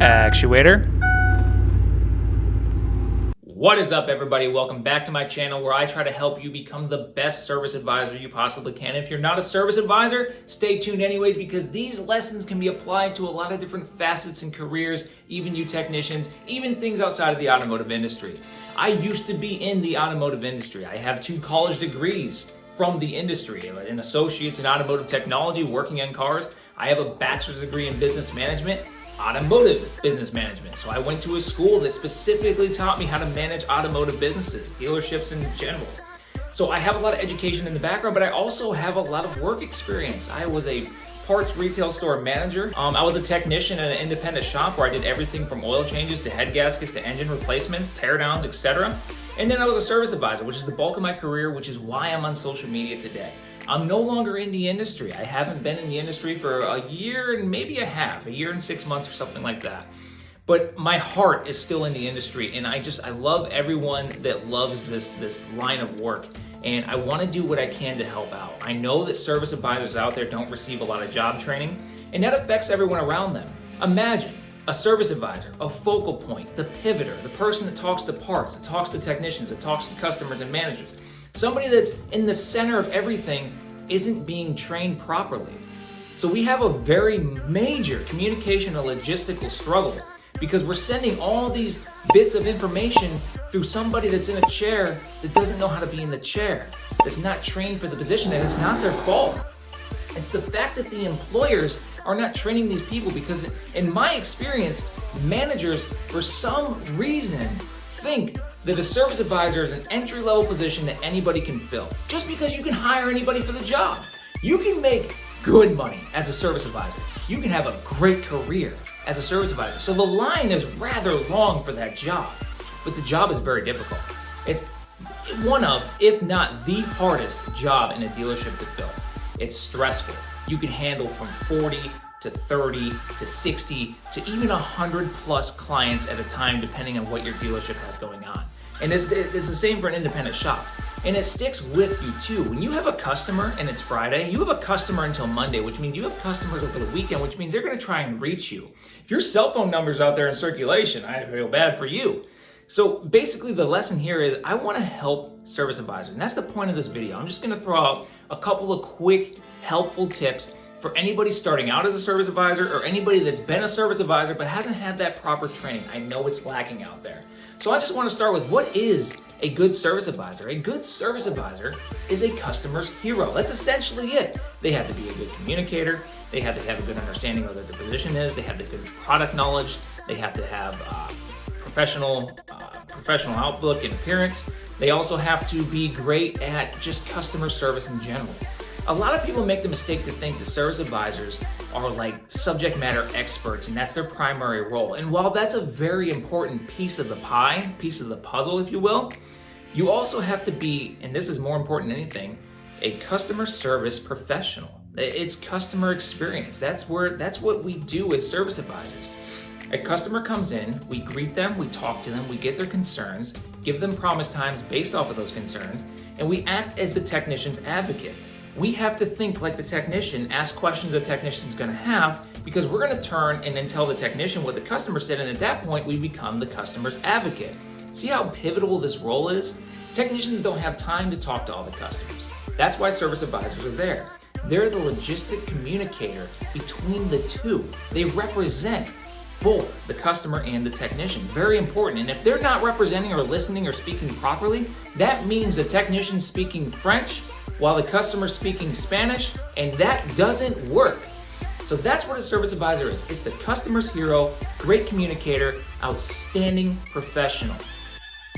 Actuator. What is up, everybody? Welcome back to my channel where I try to help you become the best service advisor you possibly can. If you're not a service advisor, stay tuned anyways, because these lessons can be applied to a lot of different facets and careers, even you technicians, even things outside of the automotive industry. I used to be in the automotive industry. I have 2 college degrees from the industry, an associate's in automotive technology working on cars. I have a bachelor's degree in business management, automotive business management. So I went to a school that specifically taught me how to manage automotive businesses, dealerships in general. So I have a lot of education in the background, but I also have a lot of work experience. I was a parts retail store manager. I was a technician at an independent shop where I did everything from oil changes to head gaskets to engine replacements, teardowns, etc. And then I was a service advisor, which is the bulk of my career, which is why I'm on social media today. I'm no longer in the industry. I haven't been in the industry for a year and maybe a half, a year and 6 months or something like that. But my heart is still in the industry, and I love everyone that loves this line of work, and I want to do what I can to help out. I know that service advisors out there don't receive a lot of job training, and that affects everyone around them. Imagine a service advisor, a focal point, the pivoter, the person that talks to parts, that talks to technicians, that talks to customers and managers. Somebody that's in the center of everything isn't being trained properly. So we have a very major communication and logistical struggle because we're sending all these bits of information through somebody that's in a chair that doesn't know how to be in the chair, that's not trained for the position, and it's not their fault. It's the fact that the employers are not training these people because, in my experience, managers, for some reason, think that a service advisor is an entry-level position that anybody can fill. Just because you can hire anybody for the job. You can make good money as a service advisor. You can have a great career as a service advisor. So the line is rather long for that job, but the job is very difficult. It's one of, if not the hardest job in a dealership to fill. It's stressful. You can handle from 40 to 30 to 60 to even 100 plus clients at a time, depending on what your dealership has going on. And it's the same for an independent shop. And it sticks with you too. When you have a customer and it's Friday, you have a customer until Monday, which means you have customers over the weekend, which means they're gonna try and reach you. If your cell phone number's out there in circulation, I feel bad for you. So basically the lesson here is I wanna help service advisors. And that's the point of this video. I'm just gonna throw out a couple of quick, helpful tips for anybody starting out as a service advisor or anybody that's been a service advisor but hasn't had that proper training. I know it's lacking out there. So I just want to start with, what is a good service advisor? A good service advisor is a customer's hero. That's essentially it. They have to be a good communicator. They have to have a good understanding of what their position is. They have the good product knowledge. They have to have professional outlook and appearance. They also have to be great at just customer service in general. A lot of people make the mistake to think that service advisors are like subject matter experts and that's their primary role. And while that's a very important piece of the pie, piece of the puzzle, if you will, you also have to be, and this is more important than anything, a customer service professional. It's customer experience. That's what we do as service advisors. A customer comes in, we greet them, we talk to them, we get their concerns, give them promise times based off of those concerns, and we act as the technician's advocate. We have to think like the technician, ask questions the technician's gonna have, because we're gonna turn and then tell the technician what the customer said, and at that point, we become the customer's advocate. See how pivotal this role is? Technicians don't have time to talk to all the customers. That's why service advisors are there. They're the logistic communicator between the two. They represent both the customer and the technician. Very important. And if they're not representing or listening or speaking properly, that means the technician's speaking French while the customer's speaking Spanish, and that doesn't work. So that's what a service advisor is. It's the customer's hero, great communicator, outstanding professional.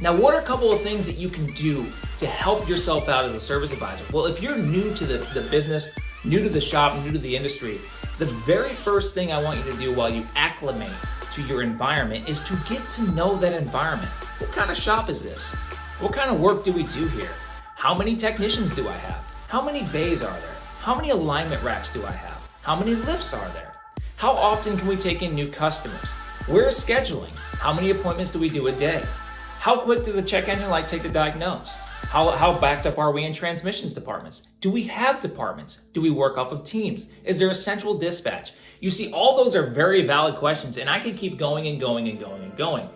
Now, what are a couple of things that you can do to help yourself out as a service advisor? Well, if you're new to the business, new to the shop, new to the industry, the very first thing I want you to do while you acclimate to your environment is to get to know that environment. What kind of shop is this? What kind of work do we do here? How many technicians do I have? How many bays are there? How many alignment racks do I have? How many lifts are there? How often can we take in new customers? Where is scheduling? How many appointments do we do a day? How quick does a check engine light take to diagnose? How backed up are we in transmissions departments? Do we have departments? Do we work off of teams? Is there a central dispatch? You see, all those are very valid questions, and I can keep going and going and going and going.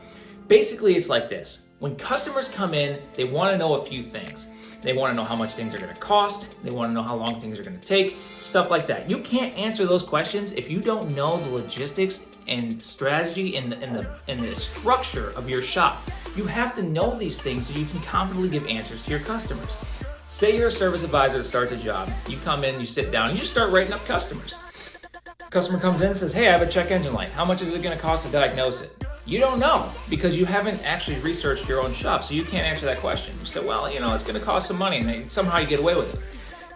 Basically, it's like this. When customers come in, they want to know a few things. They want to know how much things are going to cost. They want to know how long things are going to take, stuff like that. You can't answer those questions if you don't know the logistics and strategy and the structure of your shop. You have to know these things so you can confidently give answers to your customers. Say you're a service advisor that starts a job. You come in, you sit down, and you start writing up customers. Customer comes in and says, hey, I have a check engine light. How much is it going to cost to diagnose it? You don't know because you haven't actually researched your own shop, so you can't answer that question. You say, well, it's going to cost some money, and somehow you get away with it.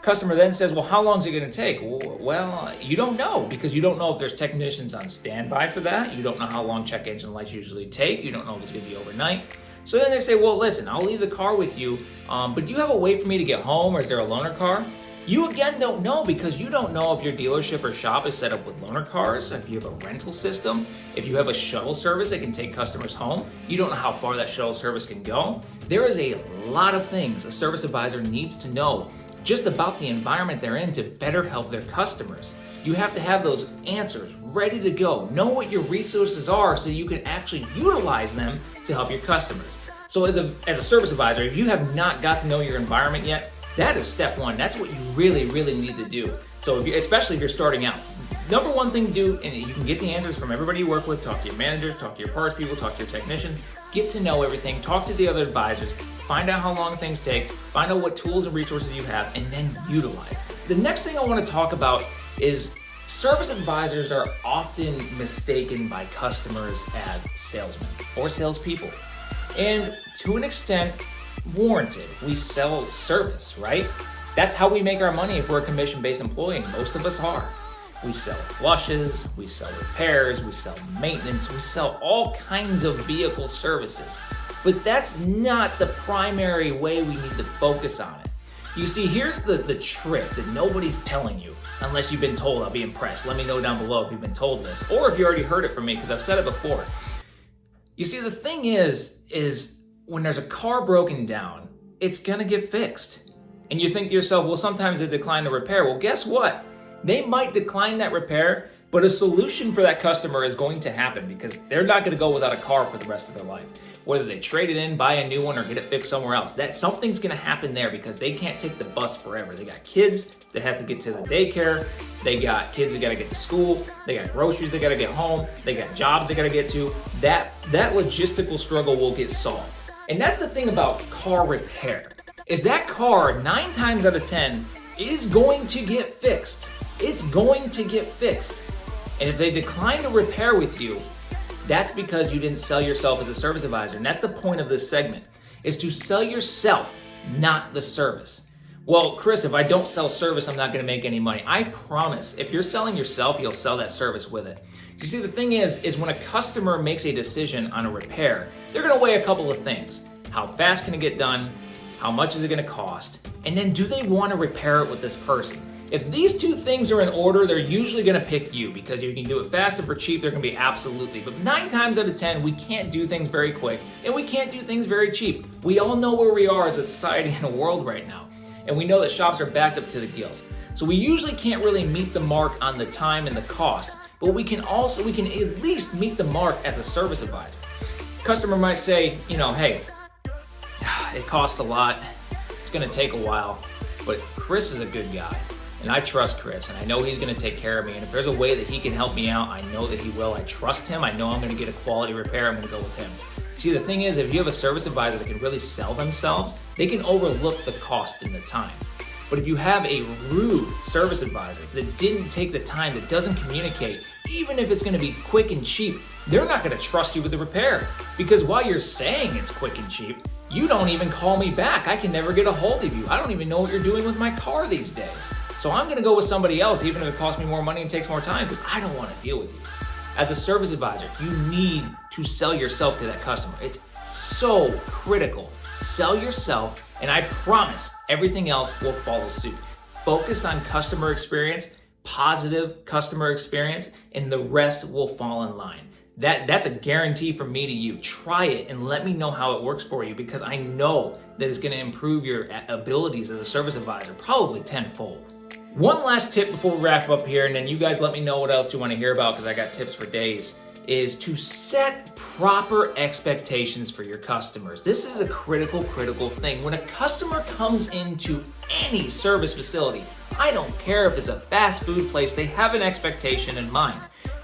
Customer then says, well, how long is it going to take? Well, you don't know because you don't know if there's technicians on standby for that. You don't know how long check engine lights usually take. You don't know if it's going to be overnight. So then they say, well, listen, I'll leave the car with you, but do you have a way for me to get home, or is there a loaner car? You again don't know because you don't know if your dealership or shop is set up with loaner cars, if you have a rental system, if you have a shuttle service that can take customers home. You don't know how far that shuttle service can go. There is a lot of things a service advisor needs to know just about the environment they're in to better help their customers. You have to have those answers ready to go. Know what your resources are so you can actually utilize them to help your customers. So as a service advisor, if you have not got to know your environment yet, that is step one. That's what you really, really need to do. So especially if you're starting out, number one thing to do, and you can get the answers from everybody you work with, talk to your managers, talk to your parts people, talk to your technicians, get to know everything, talk to the other advisors, find out how long things take, find out what tools and resources you have, and then utilize them. The next thing I want to talk about is service advisors are often mistaken by customers as salesmen or salespeople. And to an extent, warranted. We sell service, right? That's how we make our money if we're a commission-based employee, and most of us are. We sell flushes, we sell repairs, we sell maintenance, we sell all kinds of vehicle services. But that's not the primary way we need to focus on it. You see, here's the trick that nobody's telling you, unless you've been told. I'll be impressed. Let me know down below if you've been told this, or if you already heard it from me, because I've said it before. You see, the thing is when there's a car broken down, it's gonna get fixed. And you think to yourself, well, sometimes they decline the repair. Well, guess what? They might decline that repair, but a solution for that customer is going to happen because they're not gonna go without a car for the rest of their life. Whether they trade it in, buy a new one, or get it fixed somewhere else, that something's gonna happen there because they can't take the bus forever. They got kids that have to get to the daycare, they got kids that gotta get to school, they got groceries they gotta get home, they got jobs they gotta get to. That logistical struggle will get solved. And that's the thing about car repair, is that car 9 times out of 10 is going to get fixed. It's going to get fixed. And if they decline to repair with you, that's because you didn't sell yourself as a service advisor. And that's the point of this segment, is to sell yourself, not the service. Well, Chris, if I don't sell service, I'm not gonna make any money. I promise, if you're selling yourself, you'll sell that service with it. You see, the thing is when a customer makes a decision on a repair, they're gonna weigh a couple of things. How fast can it get done? How much is it gonna cost? And then do they wanna repair it with this person? If these two things are in order, they're usually gonna pick you because you can do it fast and for cheap, they're gonna be absolutely. But 9 times out of 10, we can't do things very quick and we can't do things very cheap. We all know where we are as a society and a world right now. And we know that shops are backed up to the gills. So we usually can't really meet the mark on the time and the cost, but we can at least meet the mark as a service advisor. Customer might say, hey, it costs a lot, it's gonna take a while, but Chris is a good guy. And I trust Chris, and I know he's gonna take care of me. And if there's a way that he can help me out, I know that he will. I trust him. I know I'm gonna get a quality repair. I'm gonna go with him. See, the thing is, if you have a service advisor that can really sell themselves, they can overlook the cost and the time. But if you have a rude service advisor that didn't take the time, that doesn't communicate, even if it's gonna be quick and cheap, they're not gonna trust you with the repair. Because while you're saying it's quick and cheap, you don't even call me back. I can never get a hold of you. I don't even know what you're doing with my car these days. So I'm gonna go with somebody else, even if it costs me more money and takes more time, because I don't wanna deal with you. As a service advisor, you need to sell yourself to that customer. It's so critical. Sell yourself, and I promise everything else will follow suit. Focus on customer experience, positive customer experience, and the rest will fall in line. That's a guarantee from me to you. Try it and let me know how it works for you, because I know that it's going to improve your abilities as a service advisor, probably tenfold. One last tip before we wrap up here, and then you guys let me know what else you want to hear about, because I got tips for days, is to set proper expectations for your customers. This is a critical thing. When a customer comes into any service facility, I don't care if it's a fast food place, they have an expectation in mind.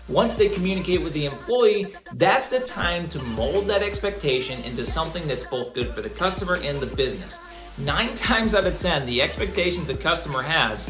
Once they communicate with the employee, that's the time to mold that expectation into something that's both good for the customer and the business. 9 times out of 10, the expectations a customer has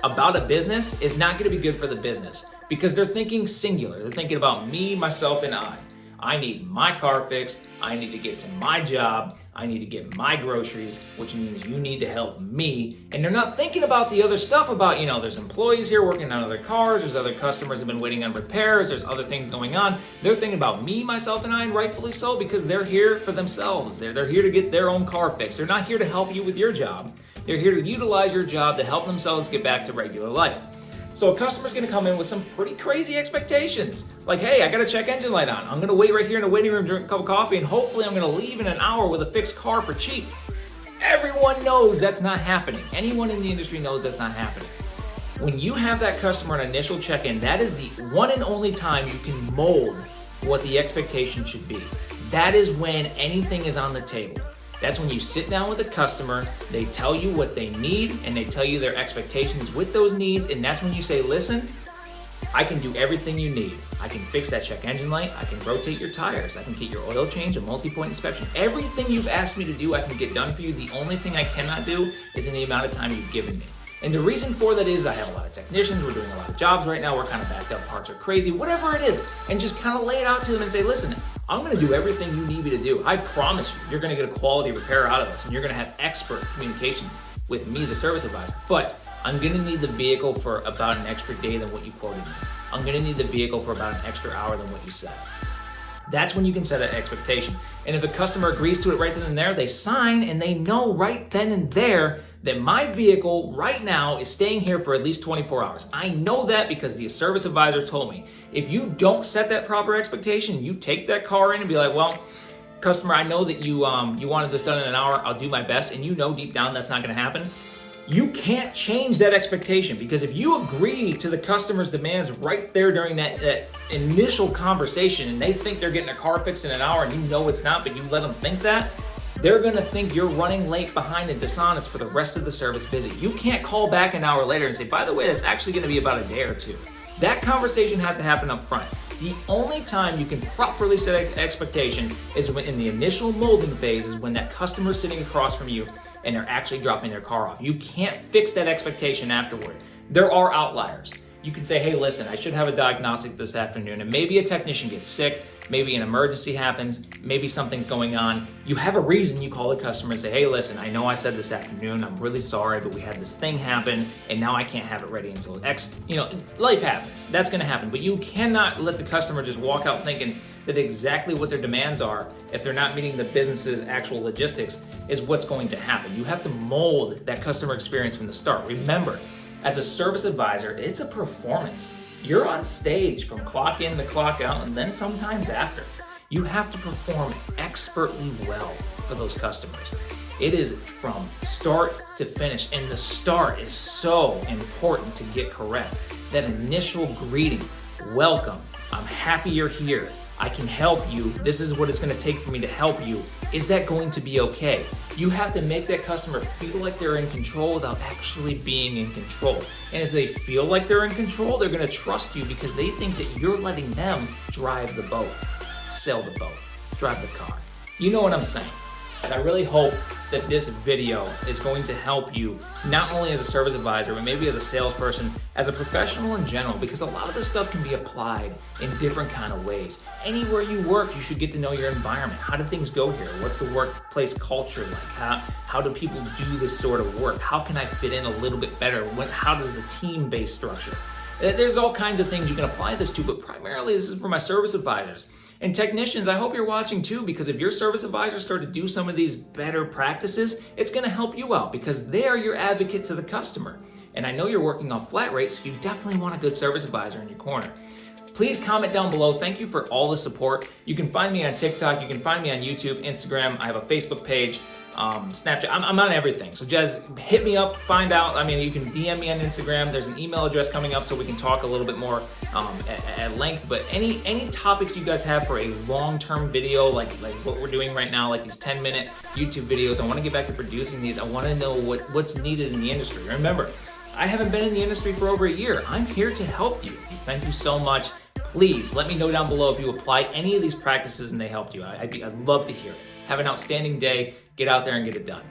about a business is not going to be good for the business, because they're thinking singular. They're thinking about me, myself, and I. I need my car fixed. I need to get to my job. I need to get my groceries, which means you need to help me. And they're not thinking about the other stuff about, there's employees here working on other cars. There's other customers who have been waiting on repairs. There's other things going on. They're thinking about me, myself, and I, and rightfully so, because they're here for themselves. They're here to get their own car fixed. They're not here to help you with your job. They're here to utilize your job to help themselves get back to regular life. So a customer's gonna come in with some pretty crazy expectations. Like, hey, I got a check engine light on. I'm gonna wait right here in the waiting room, drink a cup of coffee, and hopefully I'm gonna leave in an hour with a fixed car for cheap. Everyone knows that's not happening. Anyone in the industry knows that's not happening. When you have that customer an initial check-in, that is the one and only time you can mold what the expectation should be. That is when anything is on the table. That's when you sit down with a customer, they tell you what they need, and they tell you their expectations with those needs, and that's when you say, listen, I can do everything you need. I can fix that check engine light, I can rotate your tires, I can get your oil change, a multi-point inspection. Everything you've asked me to do, I can get done for you. The only thing I cannot do is in the amount of time you've given me. And the reason for that is I have a lot of technicians, we're doing a lot of jobs right now, we're kind of backed up, parts are crazy, whatever it is, and just kind of lay it out to them and say, listen, I'm gonna do everything you need me to do. I promise you, you're gonna get a quality repair out of us, and you're gonna have expert communication with me, the service advisor. But I'm gonna need the vehicle for about an extra day than what you quoted me. I'm gonna need the vehicle for about an extra hour than what you said. That's when you can set an expectation. And if a customer agrees to it right then and there, they sign and they know right then and there that my vehicle right now is staying here for at least 24 hours. I know that because the service advisor told me. If you don't set that proper expectation, you take that car in and be like, well, customer, I know that you wanted this done in an hour, I'll do my best, and you know deep down that's not gonna happen. You can't change that expectation, because if you agree to the customer's demands right there during that initial conversation, and they think they're getting a car fixed in an hour and you know it's not, but you let them think that, they're gonna think you're running late, behind, and dishonest for the rest of the service visit. You can't call back an hour later and say, by the way, that's actually gonna be about a day or two. That conversation has to happen up front. The only time you can properly set an expectation is when in the initial molding phase, is when that customer's sitting across from you and they're actually dropping their car off. You can't fix that expectation afterward. There are outliers. You can say, hey, listen, I should have a diagnostic this afternoon, and maybe a technician gets sick, maybe an emergency happens, maybe something's going on. You have a reason, you call the customer and say, hey, listen, I know I said this afternoon, I'm really sorry, but we had this thing happen, and now I can't have it ready until X, life happens. That's gonna happen, but you cannot let the customer just walk out thinking that exactly what their demands are, if they're not meeting the business's actual logistics, is what's going to happen. You have to mold that customer experience from the start. Remember, as a service advisor, it's a performance. You're on stage from clock in to clock out, and then sometimes after. You have to perform expertly well for those customers. It is from start to finish, and the start is so important to get correct. That initial greeting, welcome, I'm happy you're here, I can help you, this is what it's gonna take for me to help you. Is that going to be okay? You have to make that customer feel like they're in control without actually being in control. And if they feel like they're in control, they're gonna trust you because they think that you're letting them drive the boat, sail the boat, drive the car. You know what I'm saying? And I really hope that this video is going to help you, not only as a service advisor, but maybe as a salesperson, as a professional in general, because a lot of this stuff can be applied in different kind of ways. Anywhere you work, you should get to know your environment. How do things go here? What's the workplace culture like? How do people do this sort of work? How can I fit in a little bit better? How does the team-based structure? There's all kinds of things you can apply this to, but primarily this is for my service advisors. And technicians, I hope you're watching too, because if your service advisors start to do some of these better practices, it's gonna help you out because they are your advocate to the customer. And I know you're working on flat rates, so you definitely want a good service advisor in your corner. Please comment down below. Thank you for all the support. You can find me on TikTok. You can find me on YouTube, Instagram. I have a Facebook page, Snapchat. I'm on everything. So just hit me up, find out. I mean, you can DM me on Instagram. There's an email address coming up so we can talk a little bit more at length. But any topics you guys have for a long-term video, like what we're doing right now, like these 10-minute YouTube videos, I want to get back to producing these. I want to know what's needed in the industry. Remember, I haven't been in the industry for over a year. I'm here to help you. Thank you so much. Please let me know down below if you applied any of these practices and they helped you. I'd love to hear. Have an outstanding day. Get out there and get it done.